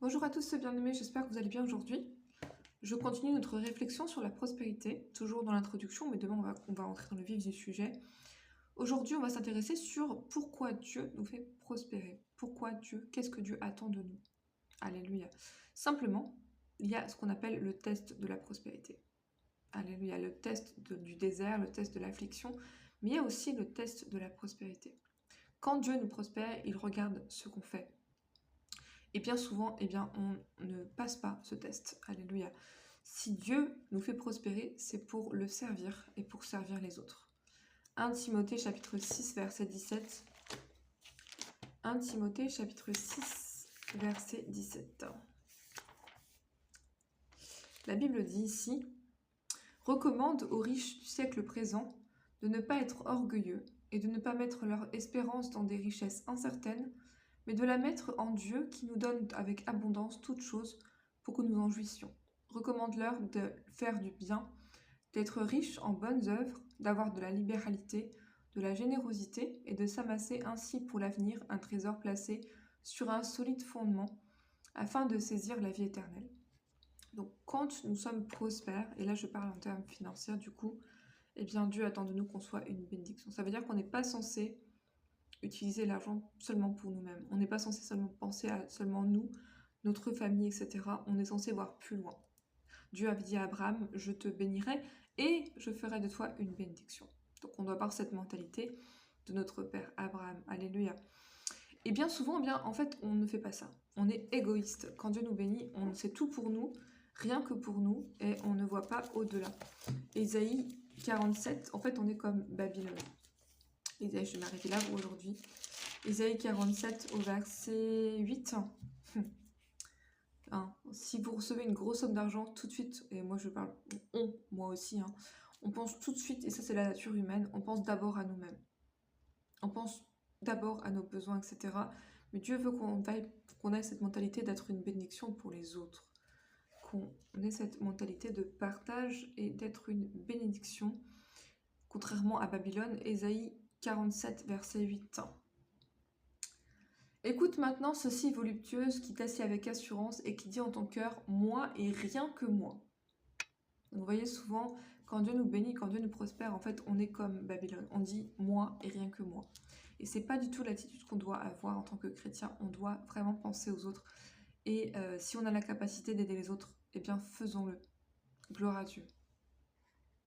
Bonjour à tous, bien-aimés, j'espère que vous allez bien aujourd'hui. Je continue notre réflexion sur la prospérité, toujours dans l'introduction, mais demain on va rentrer dans le vif du sujet. Aujourd'hui, on va s'intéresser sur pourquoi Dieu nous fait prospérer. Pourquoi Dieu, qu'est-ce que Dieu attend de nous? Alléluia. Simplement, il y a ce qu'on appelle le test de la prospérité. Alléluia, le test du désert, le test de l'affliction, mais il y a aussi le test de la prospérité. Quand Dieu nous prospère, il regarde ce qu'on fait. Et bien souvent, on ne passe pas ce test. Alléluia. Si Dieu nous fait prospérer, c'est pour le servir et pour servir les autres. 1 Timothée chapitre 6 verset 17. 1 Timothée chapitre 6 verset 17. La Bible dit ici: recommande aux riches du siècle présent de ne pas être orgueilleux et de ne pas mettre leur espérance dans des richesses incertaines, mais de la mettre en Dieu qui nous donne avec abondance toutes choses pour que nous en jouissions. Recommande-leur de faire du bien, d'être riches en bonnes œuvres, d'avoir de la libéralité, de la générosité et de s'amasser ainsi pour l'avenir un trésor placé sur un solide fondement afin de saisir la vie éternelle. Donc quand nous sommes prospères, et là je parle en termes financiers du coup, eh bien Dieu attend de nous qu'on soit une bénédiction. Ça veut dire qu'on n'est pas censé utiliser l'argent seulement pour nous-mêmes. On n'est pas censé seulement penser à seulement nous, notre famille, etc. On est censé voir plus loin. Dieu avait dit à Abraham: je te bénirai et je ferai de toi une bénédiction. Donc on doit avoir cette mentalité de notre père Abraham. Alléluia. Et bien souvent, en fait, on ne fait pas ça. On est égoïste. Quand Dieu nous bénit, on sait tout pour nous, rien que pour nous, et on ne voit pas au-delà. Ésaïe 47, en fait, on est comme Babylone. Ésaïe, je vais m'arrêter là pour aujourd'hui. Ésaïe 47 au verset 8. Si vous recevez une grosse somme d'argent tout de suite, et moi je parle, moi aussi, on pense tout de suite, et ça c'est la nature humaine, on pense d'abord à nous-mêmes. On pense d'abord à nos besoins, etc. Mais Dieu veut qu'on ait cette mentalité d'être une bénédiction pour les autres. Qu'on ait cette mentalité de partage et d'être une bénédiction. Contrairement à Babylone, Ésaïe 47, verset 8. Écoute maintenant ceci, voluptueuse, qui t'assied avec assurance et qui dit en ton cœur: moi et rien que moi. Donc, vous voyez, souvent, quand Dieu nous bénit, quand Dieu nous prospère, en fait, on est comme Babylone. On dit moi et rien que moi. Et c'est pas du tout l'attitude qu'on doit avoir en tant que chrétien. On doit vraiment penser aux autres. Et si on a la capacité d'aider les autres, eh bien, faisons-le. Gloire à Dieu.